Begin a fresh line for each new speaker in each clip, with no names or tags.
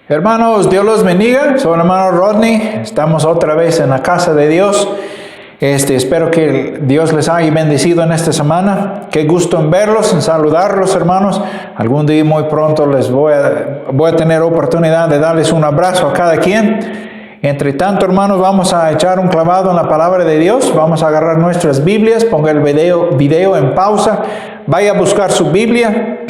Hermanos, Dios los bendiga. Soy el hermano Rodney. Estamos otra vez en la casa de Dios. Espero que Dios les haya bendecido en esta semana. Qué gusto en verlos, en saludarlos, hermanos. Algún día muy pronto les voy a tener oportunidad de darles un abrazo a cada quien. Entre tanto, hermanos, vamos a echar un clavado en la palabra de Dios. Vamos a agarrar nuestras Biblias. Ponga el video en pausa. Vaya a buscar su Biblia.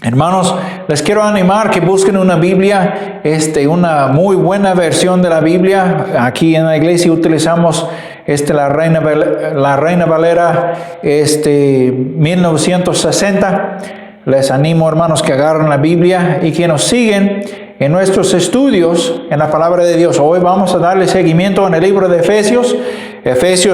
Hermanos, les quiero animar que busquen una Biblia, una muy buena versión de la Biblia. Aquí en la iglesia utilizamos la Reina Valera 1960. Les animo, hermanos, que agarren la Biblia y que nos siguen en nuestros estudios en la palabra de Dios. Hoy vamos a darle seguimiento en el libro de Efesios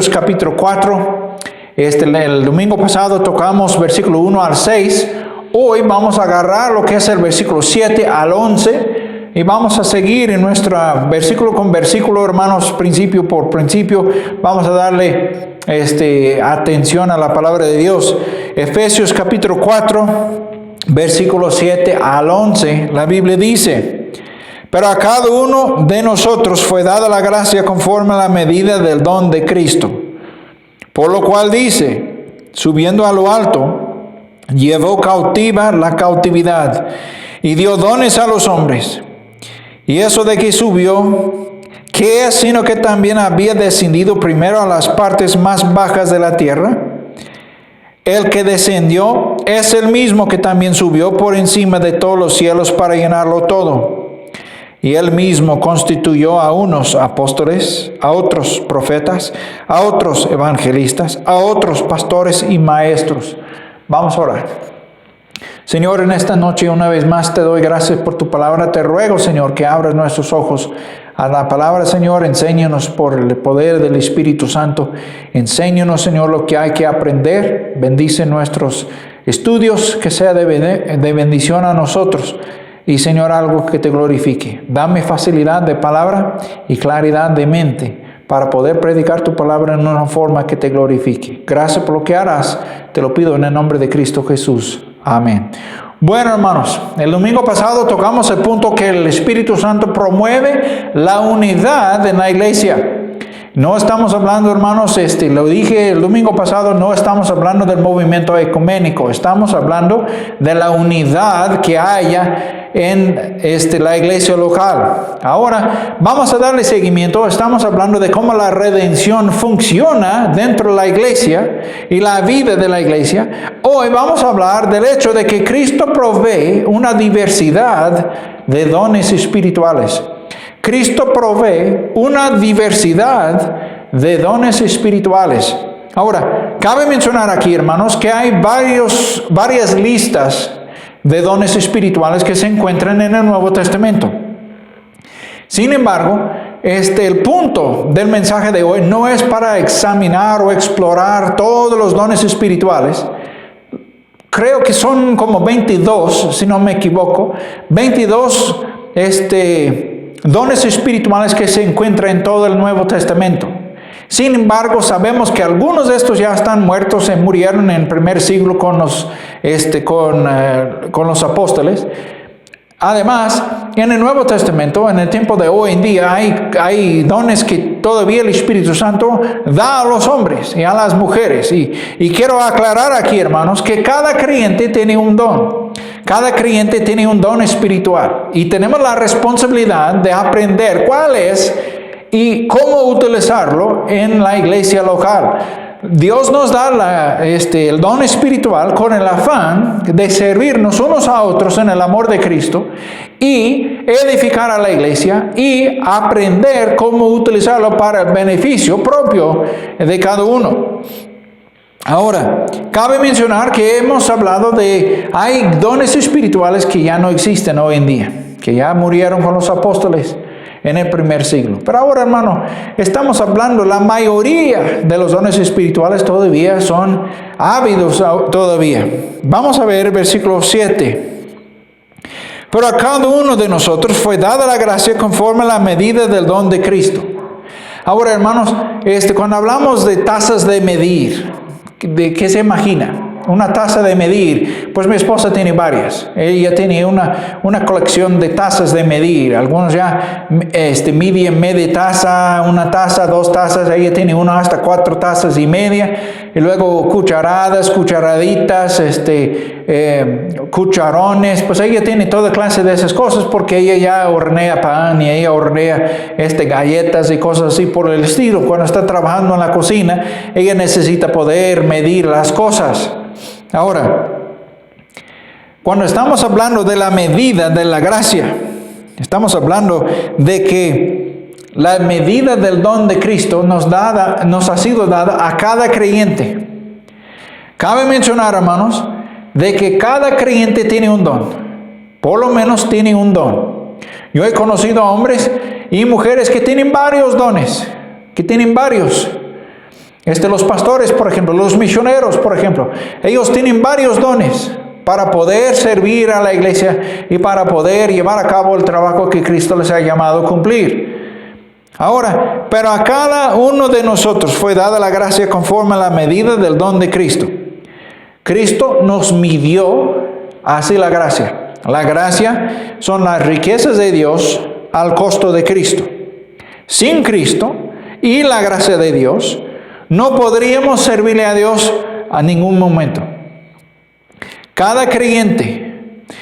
capítulo 4. El domingo pasado tocamos versículo 1 al 6. Hoy vamos a agarrar lo que es el versículo 7 al 11 y vamos a seguir en nuestro versículo con versículo, hermanos, principio por principio. Vamos a darle atención a la palabra de Dios. Efesios capítulo 4, versículo 7 al 11, la Biblia dice: pero a cada uno de nosotros fue dada la gracia conforme a la medida del don de Cristo. Por lo cual dice, subiendo a lo alto, llevó cautiva la cautividad y dio dones a los hombres. Y eso de que subió, ¿qué es sino que también había descendido primero a las partes más bajas de la tierra? El que descendió es el mismo que también subió por encima de todos los cielos para llenarlo todo. Y él mismo constituyó a unos apóstoles, a otros profetas, a otros evangelistas, a otros pastores y maestros. Vamos a orar. Señor, en esta noche una vez más te doy gracias por tu palabra. Te ruego, Señor, que abras nuestros ojos a la palabra, Señor. Enséñanos por el poder del Espíritu Santo. Enséñanos, Señor, lo que hay que aprender. Bendice nuestros estudios, que sea de bendición a nosotros. Y, Señor, algo que te glorifique. Dame facilidad de palabra y claridad de mente para poder predicar tu palabra en una forma que te glorifique. Gracias por lo que harás. Te lo pido en el nombre de Cristo Jesús. Amén. Bueno, hermanos, el domingo pasado tocamos el punto que el Espíritu Santo promueve la unidad en la iglesia. No estamos hablando, hermanos, lo dije el domingo pasado, no estamos hablando del movimiento ecuménico. Estamos hablando de la unidad que haya en la iglesia local. Ahora vamos a darle seguimiento. Estamos hablando de cómo la redención funciona dentro de la iglesia y la vida de la iglesia. Hoy vamos a hablar del hecho de que Cristo provee una diversidad de dones espirituales. Cristo provee una diversidad de dones espirituales. Ahora, cabe mencionar aquí, hermanos, que hay varias listas de dones espirituales que se encuentran en el Nuevo Testamento. Sin embargo, el punto del mensaje de hoy no es para examinar o explorar todos los dones espirituales. Creo que son como 22, si no me equivoco, 22 dones espirituales que se encuentran en todo el Nuevo Testamento. Sin embargo, sabemos que algunos de estos ya están muertos, se murieron en el primer siglo con los apóstoles. Además, en el Nuevo Testamento, en el tiempo de hoy en día, hay dones que todavía el Espíritu Santo da a los hombres y a las mujeres. Y quiero aclarar aquí, hermanos, que cada creyente tiene un don. Cada creyente tiene un don espiritual. Y tenemos la responsabilidad de aprender cuál es y cómo utilizarlo en la iglesia local. Dios nos da el don espiritual con el afán de servirnos unos a otros en el amor de Cristo y edificar a la iglesia y aprender cómo utilizarlo para el beneficio propio de cada uno. Ahora, cabe mencionar que hemos hablado hay dones espirituales que ya no existen hoy en día, que ya murieron con los apóstoles en el primer siglo. Pero ahora, hermano, estamos hablando, la mayoría de los dones espirituales todavía son ávidos todavía. Vamos a ver el versículo 7. Pero a cada uno de nosotros fue dada la gracia conforme a la medida del don de Cristo. Ahora, hermanos, cuando hablamos de tazas de medir, ¿de qué se imagina? Una taza de medir. pues mi esposa tiene varias. Ella tiene una colección de tazas de medir. Algunos ya miden media taza, una taza, 2 tazas. Ella tiene hasta 4 tazas y media. Y luego cucharadas, cucharaditas, cucharones. Pues ella tiene toda clase de esas cosas porque ella ya hornea pan y ella hornea galletas y cosas así por el estilo. Cuando está trabajando en la cocina, ella necesita poder medir las cosas. Ahora, cuando estamos hablando de la medida de la gracia, estamos hablando de que la medida del don de Cristo nos ha sido dada a cada creyente. Cabe mencionar, hermanos, de que cada creyente tiene un don. Por lo menos tiene un don. Yo he conocido a hombres y mujeres que tienen varios dones, que tienen varios. Los pastores, por ejemplo, los misioneros, por ejemplo, ellos tienen varios dones para poder servir a la iglesia y para poder llevar a cabo el trabajo que Cristo les ha llamado a cumplir. Ahora, pero a cada uno de nosotros fue dada la gracia conforme a la medida del don de Cristo. Cristo nos midió así la gracia. La gracia son las riquezas de Dios al costo de Cristo. Sin Cristo y la gracia de Dios, no podríamos servirle a Dios a ningún momento. Cada creyente,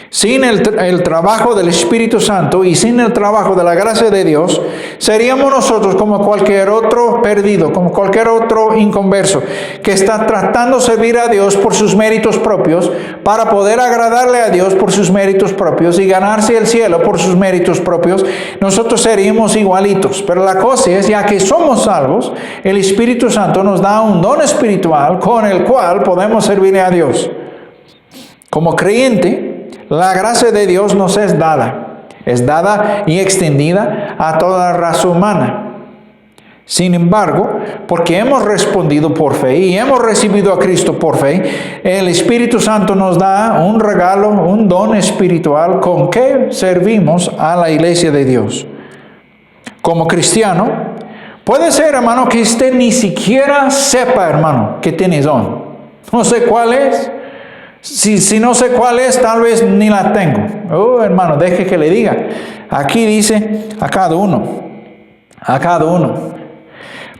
sin el trabajo del Espíritu Santo y sin el trabajo de la gracia de Dios, seríamos nosotros como cualquier otro perdido, como cualquier otro inconverso, que está tratando de servir a Dios por sus méritos propios, para poder agradarle a Dios por sus méritos propios y ganarse el cielo por sus méritos propios. Nosotros seríamos igualitos. Pero la cosa es, ya que somos salvos, el Espíritu Santo nos da un don espiritual con el cual podemos servirle a Dios. Como creyente, la gracia de Dios nos es dada y extendida a toda la raza humana. Sin embargo, porque hemos respondido por fe y hemos recibido a Cristo por fe, el Espíritu Santo nos da un regalo, un don espiritual con que servimos a la iglesia de Dios. Como cristiano, puede ser, hermano, que usted ni siquiera sepa, hermano, que tiene don. No sé cuál es. Si no sé cuál es, tal vez ni la tengo. Oh, hermano, deje que le diga. Aquí dice a cada uno.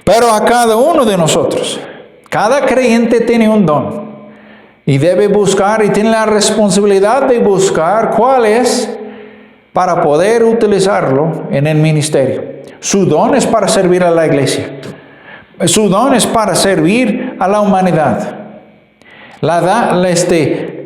Pero a cada uno de nosotros. Cada creyente tiene un don. Y debe buscar y tiene la responsabilidad de buscar cuál es para poder utilizarlo en el ministerio. Su don es para servir a la iglesia. Su don es para servir a la humanidad.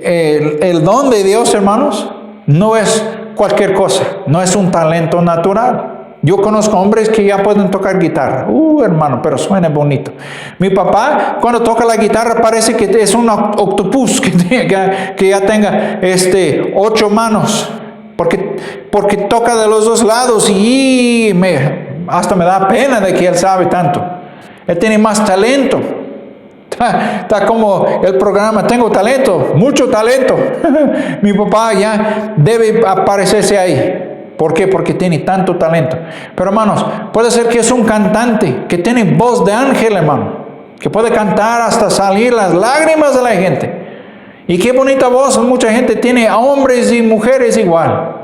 El don de Dios, hermanos, no es cualquier cosa, no es un talento natural. Yo conozco hombres que ya pueden tocar guitarra. Hermano, pero suena bonito. Mi papá, cuando toca la guitarra, parece que es un octopus que ya tenga 8 manos, porque toca de los 2 lados y hasta me da pena de que él sabe tanto. Él tiene más talento. Está como el programa Tengo Talento, mucho talento. Mi papá ya debe aparecerse ahí. ¿Por qué? Porque tiene tanto talento. Pero hermanos, puede ser que es un cantante que tiene voz de ángel, hermano, que puede cantar hasta salir las lágrimas de la gente. Y qué bonita voz, mucha gente tiene, a hombres y mujeres igual.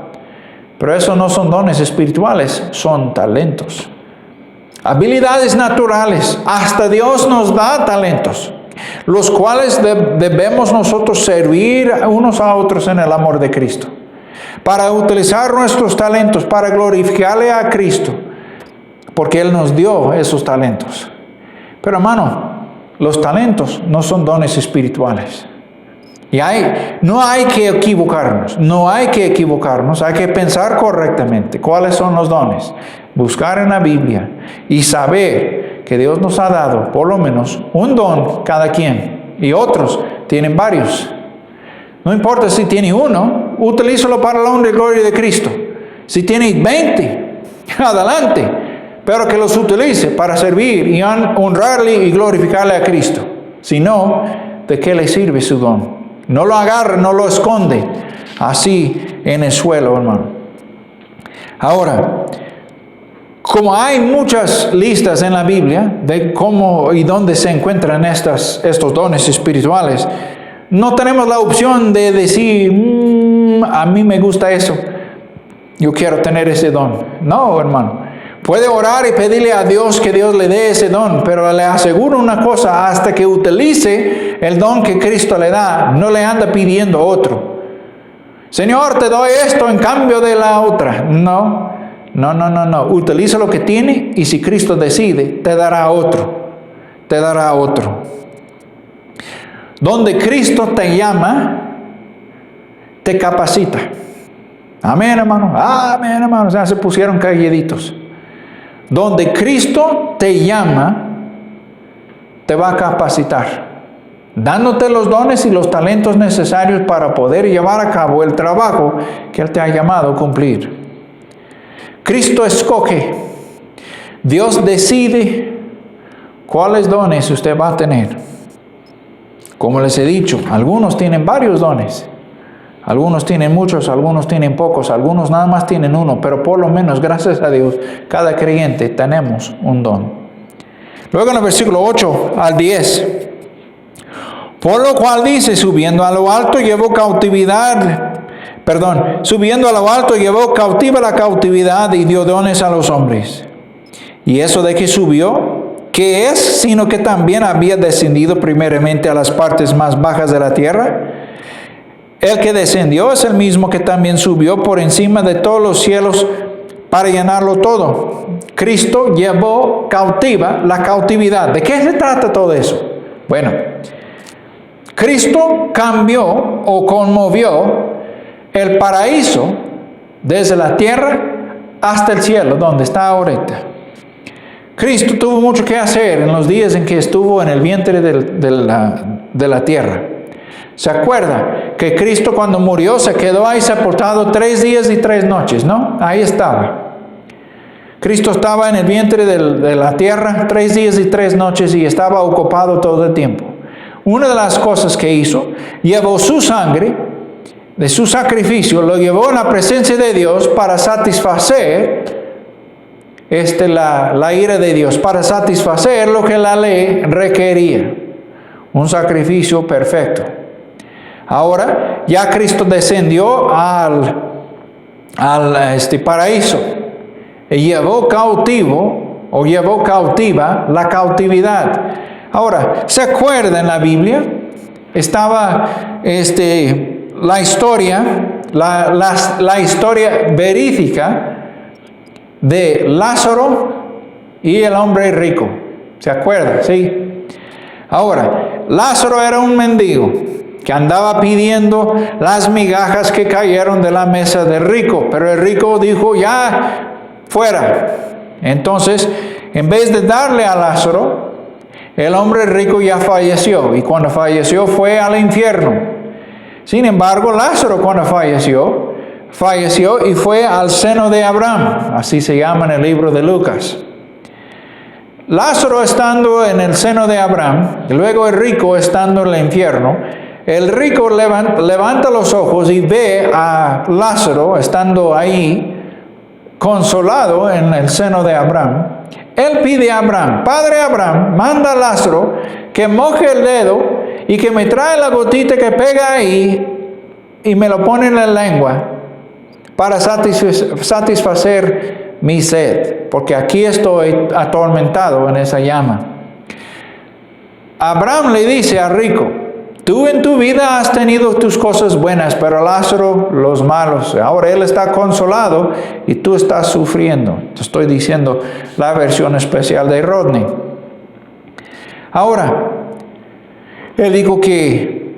Pero eso no son dones espirituales, son talentos. Habilidades naturales. Hasta Dios nos da talentos, los cuales debemos nosotros servir unos a otros en el amor de Cristo, para utilizar nuestros talentos para glorificarle a Cristo, porque Él nos dio esos talentos. Pero hermano, los talentos no son dones espirituales. Y no hay que equivocarnos, hay que pensar correctamente cuáles son los dones, buscar en la Biblia y saber que Dios nos ha dado por lo menos un don cada quien, y otros tienen varios. No importa si tiene uno, utilízalo para la honra y gloria de Cristo. Si tiene 20, adelante, pero que los utilice para servir y honrarle y glorificarle a Cristo. Si no, ¿de qué le sirve su don? No lo agarre, no lo esconde así en el suelo, hermano. Ahora, como hay muchas listas en la Biblia de cómo y dónde se encuentran estos dones espirituales, no tenemos la opción de decir, a mí me gusta eso, yo quiero tener ese don. No, hermano. Puede orar y pedirle a Dios que Dios le dé ese don, pero le aseguro una cosa, hasta que utilice el don que Cristo le da, no le anda pidiendo otro. Señor, te doy esto en cambio de la otra. No. Utiliza lo que tiene y si Cristo decide, te dará otro. Te dará otro. Donde Cristo te llama, te capacita. Amén, hermano. Amén, hermano. Ya se pusieron calladitos. Donde Cristo te llama, te va a capacitar, dándote los dones y los talentos necesarios para poder llevar a cabo el trabajo que Él te ha llamado a cumplir. Cristo escoge, Dios decide cuáles dones usted va a tener. Como les he dicho, algunos tienen varios dones. Algunos tienen muchos, algunos tienen pocos, algunos nada más tienen uno, pero por lo menos, gracias a Dios, cada creyente tenemos un don. Luego en el versículo 8 al 10, por lo cual dice, subiendo a lo alto llevó cautiva la cautividad y dio dones a los hombres. Y eso de que subió, ¿qué es? Sino que también había descendido primeramente a las partes más bajas de la tierra. El que descendió es el mismo que también subió por encima de todos los cielos para llenarlo todo. Cristo llevó cautiva la cautividad. ¿De qué se trata todo eso? Bueno, Cristo cambió o conmovió el paraíso desde la tierra hasta el cielo, donde está ahorita. Cristo tuvo mucho que hacer en los días en que estuvo en el vientre de la tierra. ¿Se acuerda que Cristo cuando murió se quedó ahí sepultado 3 días y 3 noches, no? Ahí estaba. Cristo estaba en el vientre de la tierra 3 días y 3 noches y estaba ocupado todo el tiempo. Una de las cosas que hizo, llevó su sangre de su sacrificio, lo llevó en la presencia de Dios para satisfacer la ira de Dios, para satisfacer lo que la ley requería. Un sacrificio perfecto. Ahora ya Cristo descendió al paraíso y llevó cautiva la cautividad. Ahora, ¿se acuerda en la Biblia? Estaba la historia verídica de Lázaro y el hombre rico. ¿Se acuerda? Sí. Ahora, Lázaro era un mendigo que andaba pidiendo las migajas que cayeron de la mesa del rico, pero el rico dijo, ya, fuera. Entonces, en vez de darle a Lázaro, el hombre rico ya falleció, y cuando falleció fue al infierno. Sin embargo, Lázaro cuando falleció y fue al seno de Abraham, así se llama en el libro de Lucas. Lázaro estando en el seno de Abraham, y luego el rico estando en el infierno. El rico levanta los ojos y ve a Lázaro estando ahí, consolado en el seno de Abraham. Él pide a Abraham, Padre Abraham, manda a Lázaro que moje el dedo y que me trae la gotita que pega ahí y me lo pone en la lengua para satisfacer mi sed, porque aquí estoy atormentado en esa llama. Abraham le dice al rico, tú en tu vida has tenido tus cosas buenas, pero Lázaro los malos. Ahora él está consolado y tú estás sufriendo. Te estoy diciendo la versión especial de Rodney. Ahora, él dijo que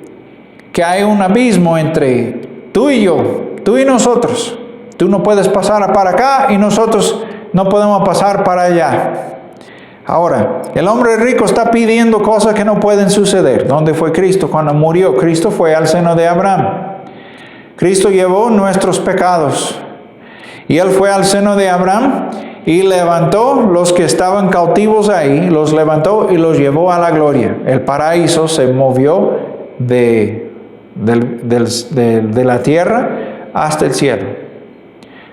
hay un abismo entre tú y yo, tú y nosotros. Tú no puedes pasar para acá y nosotros no podemos pasar para allá. Ahora, el hombre rico está pidiendo cosas que no pueden suceder. ¿Dónde fue Cristo? Cuando murió, Cristo fue al seno de Abraham. Cristo llevó nuestros pecados. Y Él fue al seno de Abraham y levantó los que estaban cautivos ahí, los levantó y los llevó a la gloria. El paraíso se movió de la tierra hasta el cielo.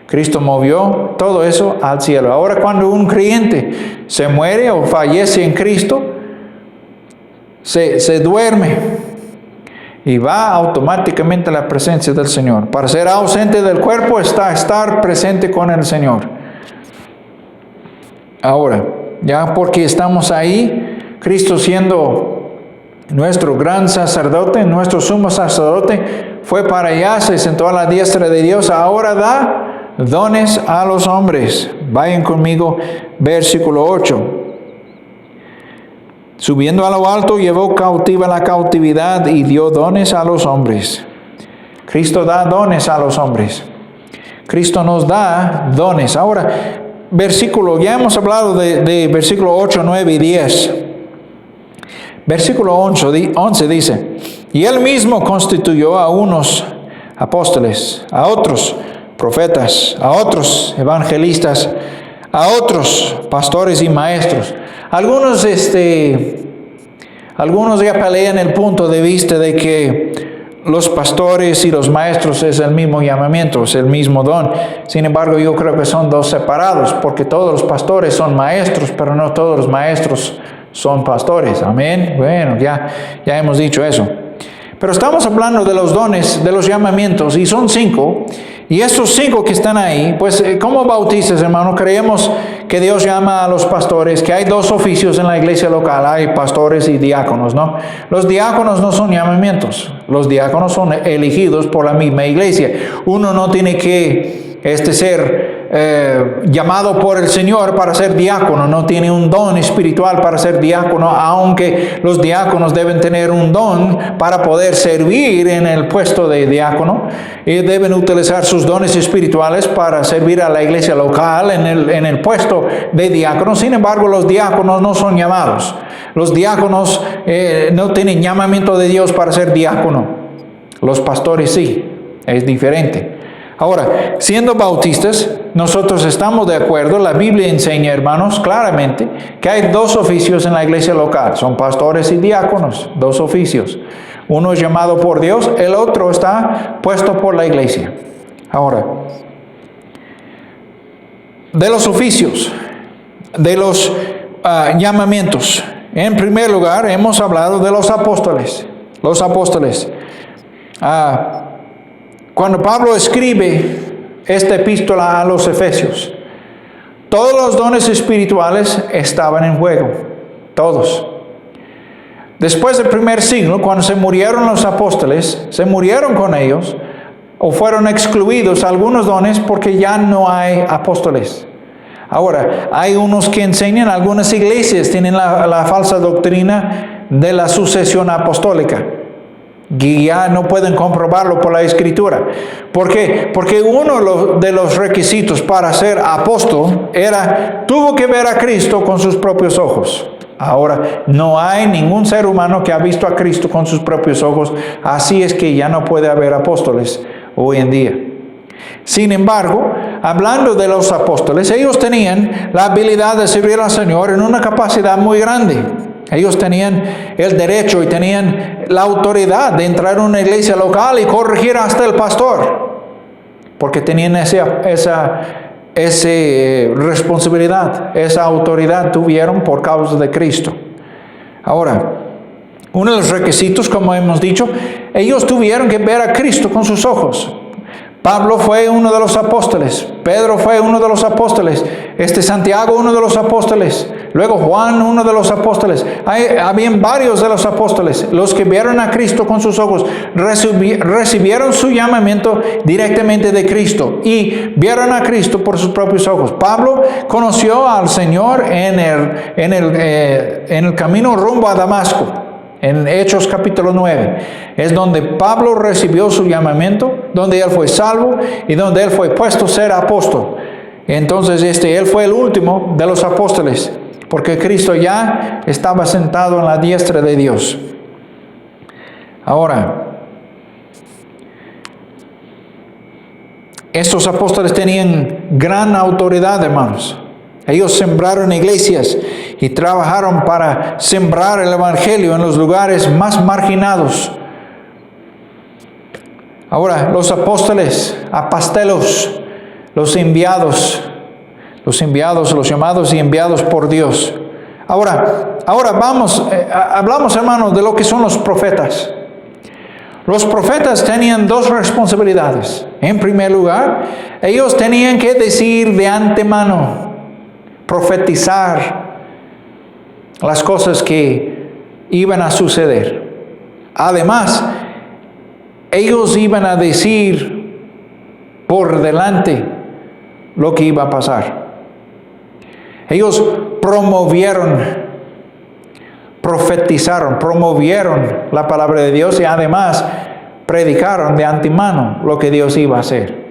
Cristo movió todo eso al cielo. Ahora cuando un creyente se muere o fallece en Cristo, se duerme. y va automáticamente a la presencia del Señor. Para ser ausente del cuerpo está estar presente con el Señor. Ahora, ya porque estamos ahí, Cristo siendo nuestro gran sacerdote, nuestro sumo sacerdote, fue para allá, se sentó a la diestra de Dios, ahora da dones a los hombres. Vayan conmigo, versículo 8. Subiendo a lo alto, llevó cautiva la cautividad y dio dones a los hombres. Cristo da dones a los hombres. Cristo nos da dones. Ahora, ya hemos hablado de versículo 8, 9 y 10. Versículo 11 dice, y Él mismo constituyó a unos apóstoles, a otros profetas, a otros evangelistas, a otros pastores y maestros. Algunos ya pelean el punto de vista de que los pastores y los maestros es el mismo llamamiento, es el mismo don. Sin embargo, yo creo que son dos separados, porque todos los pastores son maestros, pero no todos los maestros son pastores. Amén. Bueno, ya hemos dicho eso. Pero estamos hablando de los dones, de los llamamientos, y son 5. Y estos 5 que están ahí, pues como bautistas, hermano, creemos que Dios llama a los pastores, que hay 2 oficios en la iglesia local, hay pastores y diáconos, ¿no? Los diáconos no son llamamientos, los diáconos son elegidos por la misma iglesia. Uno no tiene que ser llamado por el Señor para ser diácono, no tiene un don espiritual para ser diácono, aunque los diáconos deben tener un don para poder servir en el puesto de diácono, y deben utilizar sus dones espirituales para servir a la iglesia local en el puesto de diácono. Sin embargo, los diáconos no son llamados. Los diáconos no tienen llamamiento de Dios para ser diácono. Los pastores sí, es diferente. Ahora, siendo bautistas, nosotros estamos de acuerdo, la Biblia enseña, hermanos, claramente, que hay 2 oficios en la iglesia local, son pastores y diáconos, 2 oficios. Uno es llamado por Dios, el otro está puesto por la iglesia. Ahora, de los oficios, de los llamamientos, en primer lugar, hemos hablado de los apóstoles. Los apóstoles. Cuando Pablo escribe esta epístola a los Efesios, todos los dones espirituales estaban en juego, todos. Después del primer siglo, cuando se murieron los apóstoles, se murieron con ellos, o fueron excluidos algunos dones porque ya no hay apóstoles. Ahora, hay unos que enseñan, algunas iglesias tienen la falsa doctrina de la sucesión apostólica. Y ya no pueden comprobarlo por la Escritura. ¿Por qué? Porque uno de los requisitos para ser apóstol tuvo que ver a Cristo con sus propios ojos. Ahora, no hay ningún ser humano que ha visto a Cristo con sus propios ojos, así es que ya no puede haber apóstoles hoy en día. Sin embargo, hablando de los apóstoles, ellos tenían la habilidad de servir al Señor en una capacidad muy grande. Ellos tenían el derecho y tenían la autoridad de entrar en una iglesia local y corregir hasta el pastor, porque tenían esa responsabilidad, esa autoridad tuvieron por causa de Cristo. Ahora, uno de los requisitos, como hemos dicho, ellos tuvieron que ver a Cristo con sus ojos. Pablo fue uno de los apóstoles, Pedro fue uno de los apóstoles, Santiago uno de los apóstoles, luego Juan uno de los apóstoles. Habían varios de los apóstoles, los que vieron a Cristo con sus ojos, recibieron su llamamiento directamente de Cristo y vieron a Cristo por sus propios ojos. Pablo conoció al Señor en el camino rumbo a Damasco. En Hechos capítulo 9, es donde Pablo recibió su llamamiento, donde él fue salvo y donde él fue puesto a ser apóstol. Entonces él fue el último de los apóstoles, porque Cristo ya estaba sentado en la diestra de Dios. Ahora, estos apóstoles tenían gran autoridad, hermanos. Ellos sembraron iglesias y trabajaron para sembrar el evangelio en los lugares más marginados. Ahora, los apóstoles, apostelos, los llamados y enviados por Dios. Ahora hablamos, hermanos, de lo que son los profetas. Los profetas tenían dos responsabilidades. En primer lugar, ellos tenían que decir de antemano, profetizar las cosas que iban a suceder. Además, ellos iban a decir por delante lo que iba a pasar. Ellos profetizaron, promovieron la palabra de Dios y además predicaron de antemano lo que Dios iba a hacer.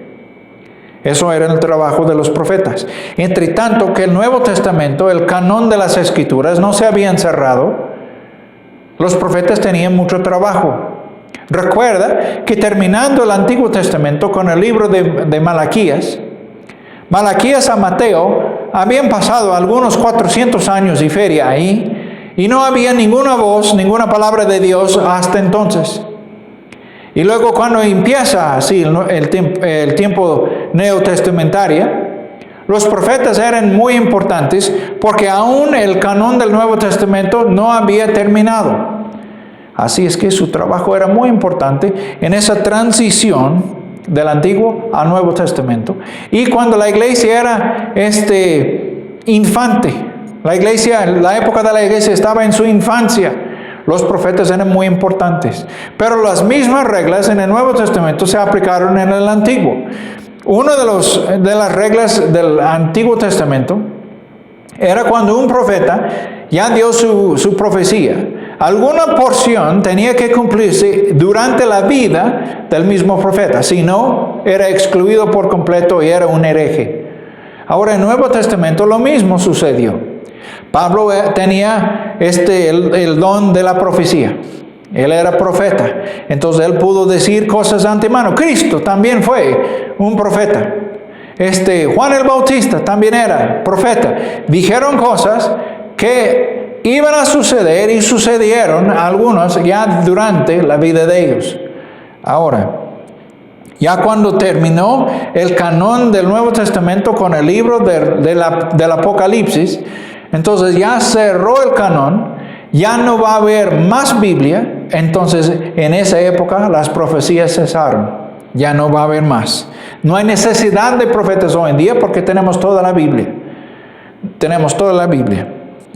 Eso era el trabajo de los profetas. Entre tanto que el Nuevo Testamento, el canon de las Escrituras, no se había cerrado, los profetas tenían mucho trabajo. Recuerda que terminando el Antiguo Testamento con el libro de Malaquías a Mateo, habían pasado algunos 400 años y feria ahí, y no había ninguna voz, ninguna palabra de Dios hasta entonces. Y luego cuando empieza así el tiempo neotestamentario, los profetas eran muy importantes porque aún el canon del Nuevo Testamento no había terminado. Así es que su trabajo era muy importante en esa transición del Antiguo al Nuevo Testamento. Y cuando la iglesia era infante, la época de la iglesia estaba en su infancia, los profetas eran muy importantes. Pero las mismas reglas en el Nuevo Testamento se aplicaron en el Antiguo. Una de las reglas del Antiguo Testamento era cuando un profeta ya dio su profecía, alguna porción tenía que cumplirse durante la vida del mismo profeta, si no, era excluido por completo y era un hereje. Ahora en el Nuevo Testamento lo mismo sucedió. Pablo tenía el don de la profecía. Él era profeta. Entonces él pudo decir cosas de antemano. Cristo también fue un profeta. Juan el Bautista también era profeta. Dijeron cosas que iban a suceder y sucedieron algunas ya durante la vida de ellos. Ahora, ya cuando terminó el canon del Nuevo Testamento con el libro del Apocalipsis, entonces ya cerró el canon, ya no va a haber más Biblia, entonces en esa época las profecías cesaron, ya no va a haber más. No hay necesidad de profetas hoy en día porque tenemos toda la Biblia. Tenemos toda la Biblia.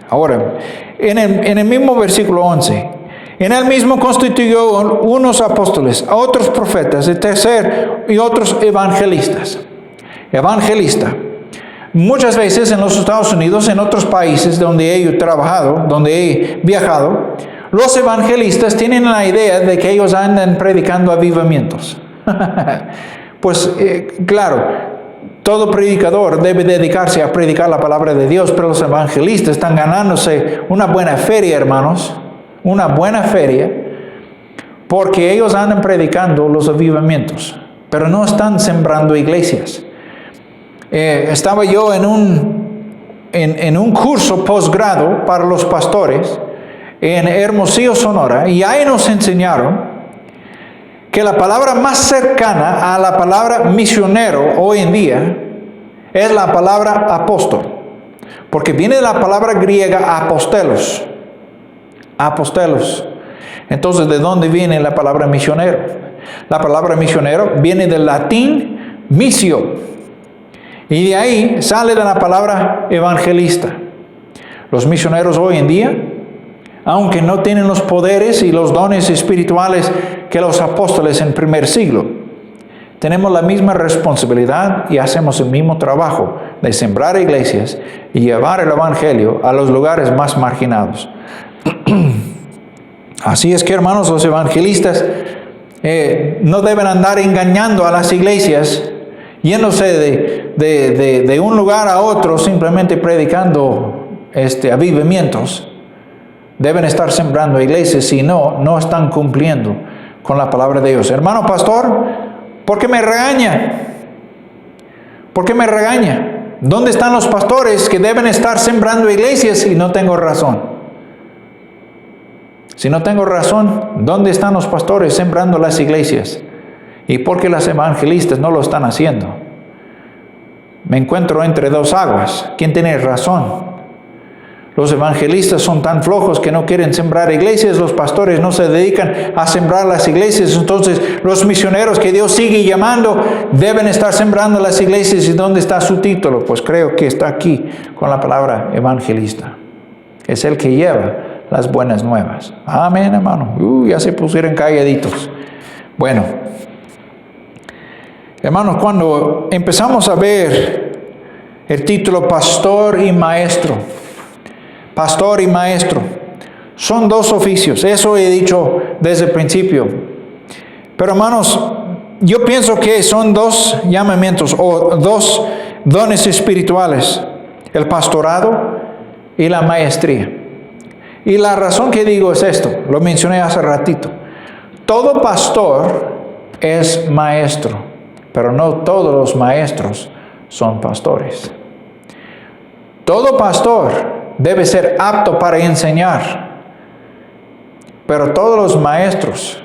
Ahora, en el mismo versículo 11, en él mismo constituyó unos apóstoles, a otros profetas, y otros evangelistas. Evangelista. Muchas veces en los Estados Unidos, en otros países donde he trabajado, donde he viajado, los evangelistas tienen la idea de que ellos andan predicando avivamientos. Pues claro, todo predicador debe dedicarse a predicar la palabra de Dios, pero los evangelistas están ganándose una buena feria, hermanos, una buena feria, porque ellos andan predicando los avivamientos, pero no están sembrando iglesias. Estaba yo en un curso posgrado para los pastores en Hermosillo, Sonora, y ahí nos enseñaron que la palabra más cercana a la palabra misionero hoy en día es la palabra apóstol, porque viene de la palabra griega apostelos. Apostelos. Entonces, ¿de dónde viene la palabra misionero? La palabra misionero viene del latín missio. Y de ahí sale de la palabra evangelista. Los misioneros hoy en día, aunque no tienen los poderes y los dones espirituales que los apóstoles en primer siglo, tenemos la misma responsabilidad y hacemos el mismo trabajo de sembrar iglesias y llevar el evangelio a los lugares más marginados. Así es que, hermanos, los evangelistas no deben andar engañando a las iglesias, yéndose de un lugar a otro simplemente predicando avivamientos. Deben estar sembrando iglesias, si no están cumpliendo con la palabra de Dios. Hermano pastor, ¿por qué me regaña? ¿Por qué me regaña? ¿Dónde están los pastores que deben estar sembrando iglesias si no tengo razón? Si no tengo razón, ¿dónde están los pastores sembrando las iglesias? ¿Y por qué los evangelistas no lo están haciendo? Me encuentro entre dos aguas. ¿Quién tiene razón? los evangelistas son tan flojos que no quieren sembrar iglesias, los pastores no se dedican a sembrar las iglesias, entonces los misioneros que Dios sigue llamando deben estar sembrando las iglesias. ¿Y dónde está su título? Pues creo que está aquí con la palabra evangelista. Es el que lleva las buenas nuevas. Amén, hermano. Ya se pusieron calladitos. Bueno, hermanos, cuando empezamos a ver el título pastor y maestro, son dos oficios. Eso he dicho desde el principio. Pero hermanos, yo pienso que son dos llamamientos o dos dones espirituales: el pastorado y la maestría. Y la razón que digo es esto, lo mencioné hace ratito. Todo pastor es maestro, pero no todos los maestros son pastores. Todo pastor debe ser apto para enseñar, pero todos los maestros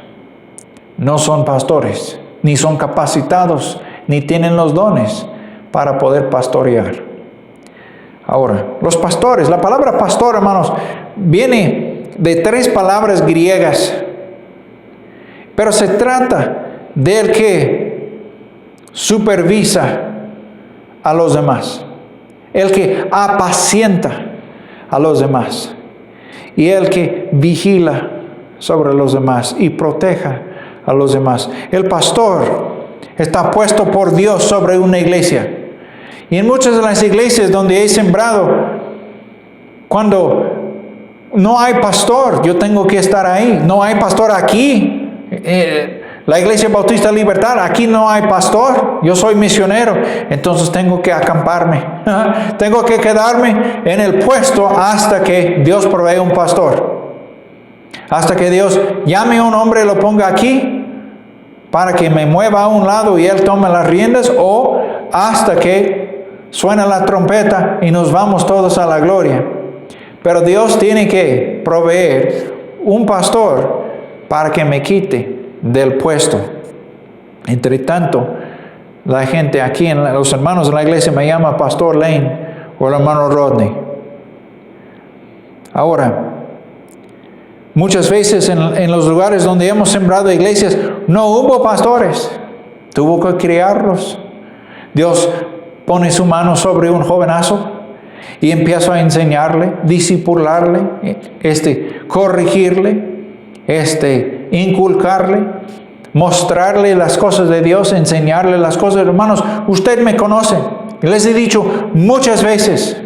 no son pastores, ni son capacitados, ni tienen los dones para poder pastorear. Ahora, los pastores, la palabra pastor, hermanos, viene de 3 palabras griegas, pero se trata del que supervisa a los demás, el que apacienta a los demás y el que vigila sobre los demás y proteja a los demás. El pastor está puesto por Dios sobre una iglesia. Y en muchas de las iglesias donde he sembrado, cuando no hay pastor, yo tengo que estar ahí. No hay pastor aquí. La Iglesia Bautista Libertad, aquí no hay pastor. Yo soy misionero, entonces tengo que acamparme. Tengo que quedarme en el puesto hasta que Dios provee un pastor. Hasta que Dios llame a un hombre y lo ponga aquí para que me mueva a un lado y él tome las riendas, o hasta que suena la trompeta y nos vamos todos a la gloria. Pero Dios tiene que proveer un pastor para que me quite del puesto. Entre tanto, la gente aquí, los hermanos de la iglesia me llama Pastor Lane o el hermano Rodney. Ahora, muchas veces en los lugares donde hemos sembrado iglesias no hubo pastores, tuvo que criarlos. Dios pone su mano sobre un jovenazo y empieza a enseñarle, discipularle, corregirle, inculcarle, mostrarle las cosas de Dios, enseñarle las cosas. Hermanos, usted me conoce. Les he dicho muchas veces,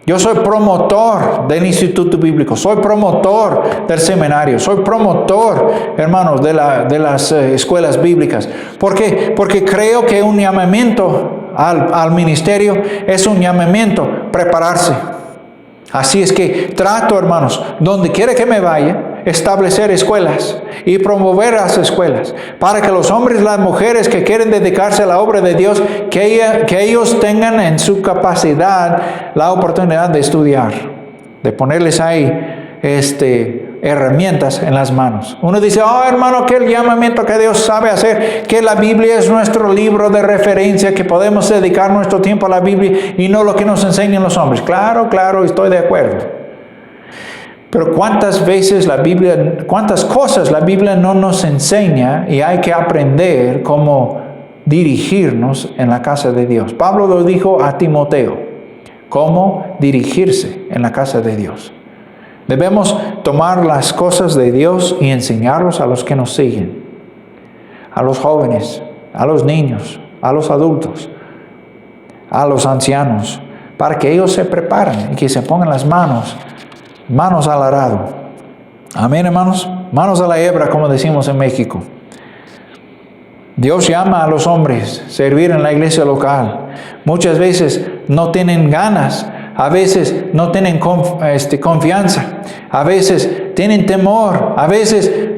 yo soy promotor del Instituto Bíblico, soy promotor del seminario, soy promotor, hermanos, de las escuelas bíblicas. ¿Por qué? Porque creo que un llamamiento al ministerio es un llamamiento, prepararse. Así es que trato, hermanos, donde quiera que me vaya, establecer escuelas y promover las escuelas para que los hombres y las mujeres que quieren dedicarse a la obra de Dios, que ellos tengan en su capacidad la oportunidad de estudiar, de ponerles ahí herramientas en las manos. Uno dice, hermano, que el llamamiento que Dios sabe hacer, que la Biblia es nuestro libro de referencia, que podemos dedicar nuestro tiempo a la Biblia y no lo que nos enseñan los hombres. Claro, estoy de acuerdo. Pero cuántas cosas la Biblia no nos enseña y hay que aprender cómo dirigirnos en la casa de Dios. Pablo lo dijo a Timoteo, cómo dirigirse en la casa de Dios. Debemos tomar las cosas de Dios y enseñarlos a los que nos siguen, a los jóvenes, a los niños, a los adultos, a los ancianos, para que ellos se preparen y que se pongan las manos al arado. Amén, hermanos. Manos a la hebra, como decimos en México. Dios llama a los hombres a servir en la iglesia local. Muchas veces no tienen ganas. A veces no tienen confianza, a veces tienen temor, a veces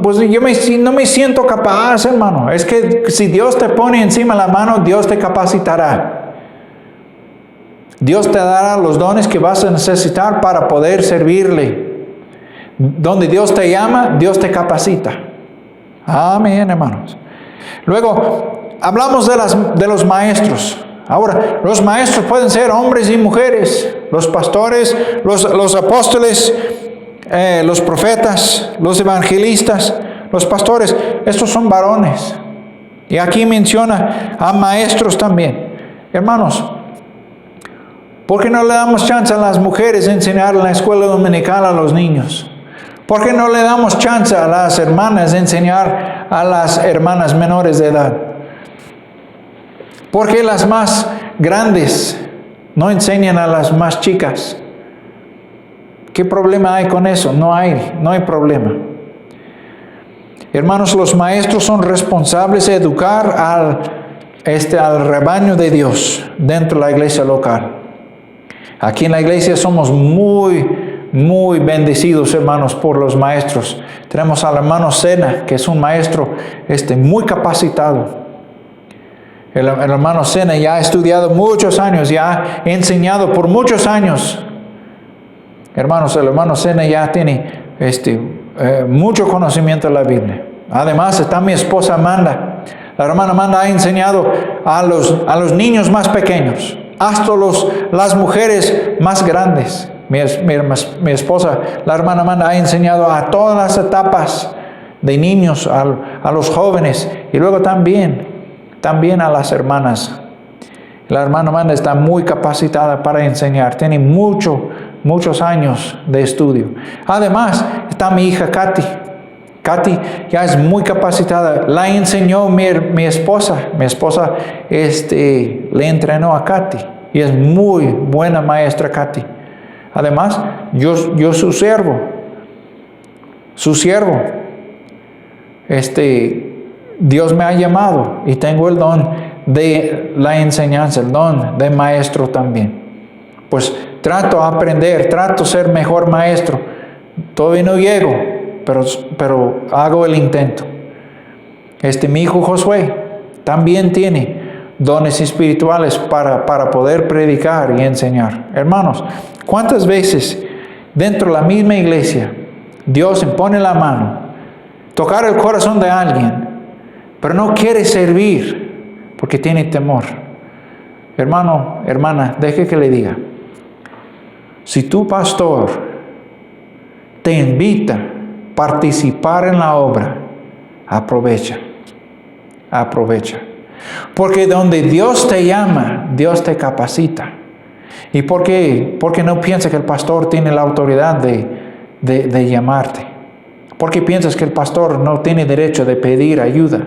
pues yo no me siento capaz, hermano. Es que si Dios te pone encima la mano, Dios te capacitará. Dios te dará los dones que vas a necesitar para poder servirle. Donde Dios te llama, Dios te capacita. Amén, hermanos. Luego, hablamos de los maestros. Ahora, los maestros pueden ser hombres y mujeres, los pastores, los apóstoles, los profetas, los evangelistas, los pastores. Estos son varones. Y aquí menciona a maestros también. Hermanos, ¿por qué no le damos chance a las mujeres de enseñar en la escuela dominical a los niños? ¿Por qué no le damos chance a las hermanas de enseñar a las hermanas menores de edad? ¿Por qué las más grandes no enseñan a las más chicas? ¿Qué problema hay con eso? No hay problema. Hermanos, los maestros son responsables de educar al rebaño de Dios dentro de la iglesia local. Aquí en la iglesia somos muy bendecidos, hermanos, por los maestros. Tenemos al hermano Sena, que es un maestro muy capacitado. El hermano Sena ya ha estudiado muchos años, ya ha enseñado por muchos años. Hermanos, el hermano Sena ya tiene mucho conocimiento de la Biblia. Además está mi esposa Amanda. La hermana Amanda ha enseñado a los niños más pequeños, hasta las mujeres más grandes. Mi esposa, la hermana Amanda, ha enseñado a todas las etapas de niños, a los jóvenes, y luego también a las hermanas. La hermana Amanda está muy capacitada para enseñar, tiene muchos años de estudio. Además, está mi hija Katy. Katy ya es muy capacitada, la enseñó mi esposa. Mi esposa le entrenó a Katy y es muy buena maestra Katy. Además, yo su siervo. Dios me ha llamado y tengo el don de la enseñanza, el don de maestro también. Pues trato de aprender, trato de ser mejor maestro. Todavía no llego, pero hago el intento. Mi hijo Josué también tiene dones espirituales para poder predicar y enseñar. Hermanos, ¿cuántas veces dentro de la misma iglesia Dios impone la mano, tocar el corazón de alguien, pero no quiere servir porque tiene temor? Hermano, hermana, deje que le diga, si tu pastor te invita a participar en la obra, aprovecha. Porque donde Dios te llama, Dios te capacita. ¿Y por qué? Porque no piensa que el pastor tiene la autoridad de llamarte. Porque piensas que el pastor no tiene derecho de pedir ayuda.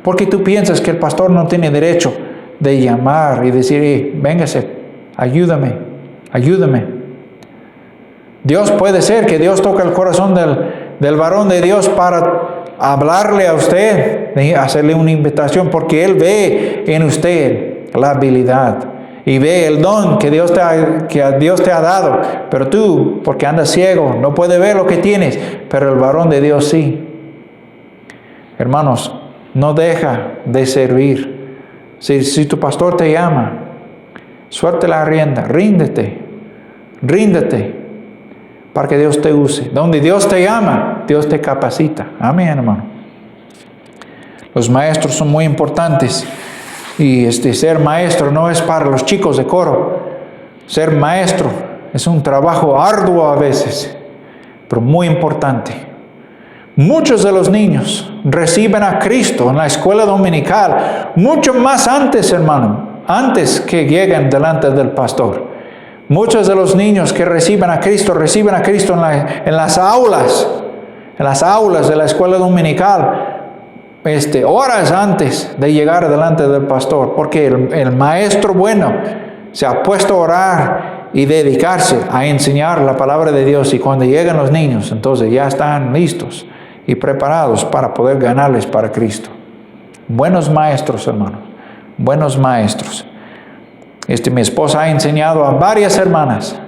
Porque tú piensas que el pastor no tiene derecho de llamar y decir, véngase, ayúdame. Dios puede ser que Dios toque el corazón del varón de Dios para hablarle a usted, hacerle una invitación, porque Él ve en usted la habilidad y ve el don que Dios te ha dado. Pero tú, porque andas ciego, no puedes ver lo que tienes, pero el varón de Dios sí. Hermanos, no deja de servir. Si tu pastor te llama, suelte la rienda, ríndete para que Dios te use. Donde Dios te llama, Dios te capacita. Amén, hermano. Los maestros son muy importantes. Y ser maestro no es para los chicos de coro. Ser maestro es un trabajo arduo a veces, pero muy importante. Muchos de los niños reciben a Cristo en la escuela dominical, mucho más antes, hermano, antes que lleguen delante del pastor. Muchos de los niños que reciben a Cristo en las aulas de la escuela dominical, horas antes de llegar delante del pastor, porque el maestro bueno se ha puesto a orar y dedicarse a enseñar la palabra de Dios, y cuando llegan los niños, entonces ya están listos y preparados para poder ganarles para Cristo. Buenos maestros, hermanos, buenos maestros. Mi esposa ha enseñado a varias hermanas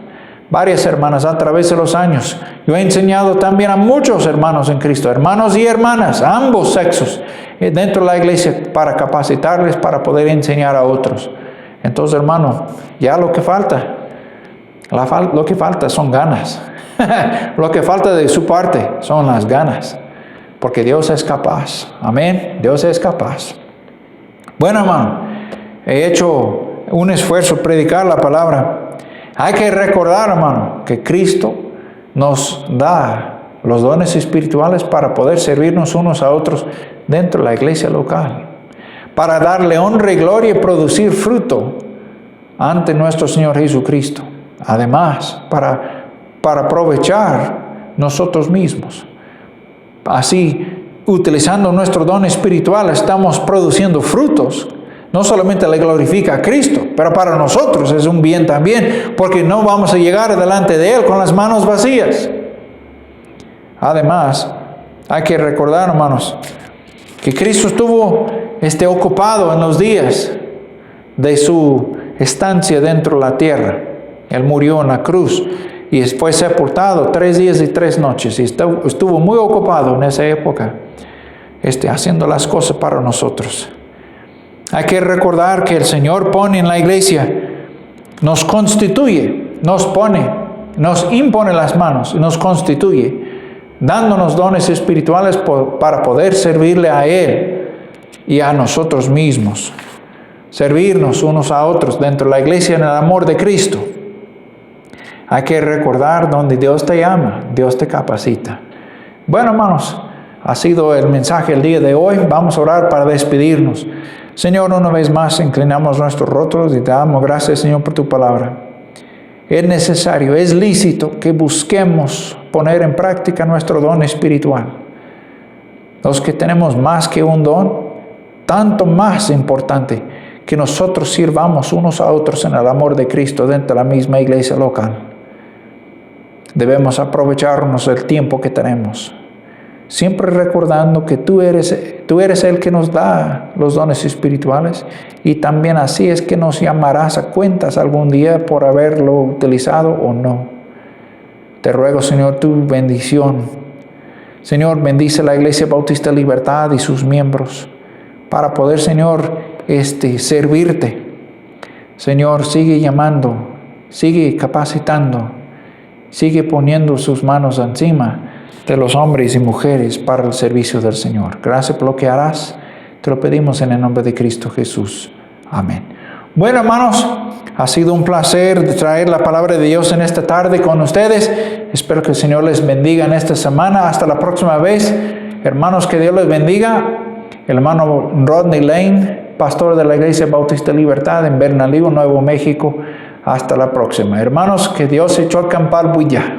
a través de los años. Yo he enseñado también a muchos hermanos en Cristo, hermanos y hermanas, ambos sexos, dentro de la iglesia, para capacitarles para poder enseñar a otros. Entonces, hermano, ya lo que falta son ganas. Lo que falta de su parte son las ganas, porque Dios es capaz. Amén. Dios es capaz. Bueno, hermano, he hecho un esfuerzo predicar la palabra. Hay que recordar, hermano, que Cristo nos da los dones espirituales para poder servirnos unos a otros dentro de la iglesia local, para darle honra y gloria y producir fruto ante nuestro Señor Jesucristo. Además, para aprovechar nosotros mismos. Así, utilizando nuestro don espiritual, estamos produciendo frutos. No solamente le glorifica a Cristo, pero para nosotros es un bien también, porque no vamos a llegar delante de Él con las manos vacías. Además, hay que recordar, hermanos, que Cristo estuvo ocupado en los días de su estancia dentro de la tierra. Él murió en la cruz y fue sepultado 3 días y 3 noches. Y estuvo muy ocupado en esa época, haciendo las cosas para nosotros. Hay que recordar que el Señor pone en la iglesia, nos constituye, nos impone las manos, nos constituye, dándonos dones espirituales para poder servirle a Él y a nosotros mismos. Servirnos unos a otros dentro de la iglesia en el amor de Cristo. Hay que recordar donde Dios te llama, Dios te capacita. Bueno, hermanos, ha sido el mensaje el día de hoy. Vamos a orar para despedirnos. Señor, una vez más inclinamos nuestros rostros y te damos gracias, Señor, por tu palabra. Es necesario, es lícito que busquemos poner en práctica nuestro don espiritual. Los que tenemos más que un don, tanto más importante que nosotros sirvamos unos a otros en el amor de Cristo dentro de la misma iglesia local. Debemos aprovecharnos del tiempo que tenemos, siempre recordando que tú eres el que nos da los dones espirituales, y también así es que nos llamarás a cuentas algún día por haberlo utilizado o no. Te ruego, Señor, tu bendición. Señor, bendice la Iglesia Bautista Libertad y sus miembros para poder, Señor, servirte. Señor, sigue llamando, sigue capacitando, sigue poniendo sus manos encima de los hombres y mujeres para el servicio del Señor. Gracias por lo que harás. Te lo pedimos en el nombre de Cristo Jesús. Amén. Bueno, hermanos, ha sido un placer traer la palabra de Dios en esta tarde con ustedes. Espero que el Señor les bendiga en esta semana. Hasta la próxima vez. Hermanos, que Dios les bendiga. El hermano Rodney Lane, pastor de la Iglesia Bautista Libertad en Bernalillo, Nuevo México. Hasta la próxima. Hermanos, que Dios echó a acampar bulla.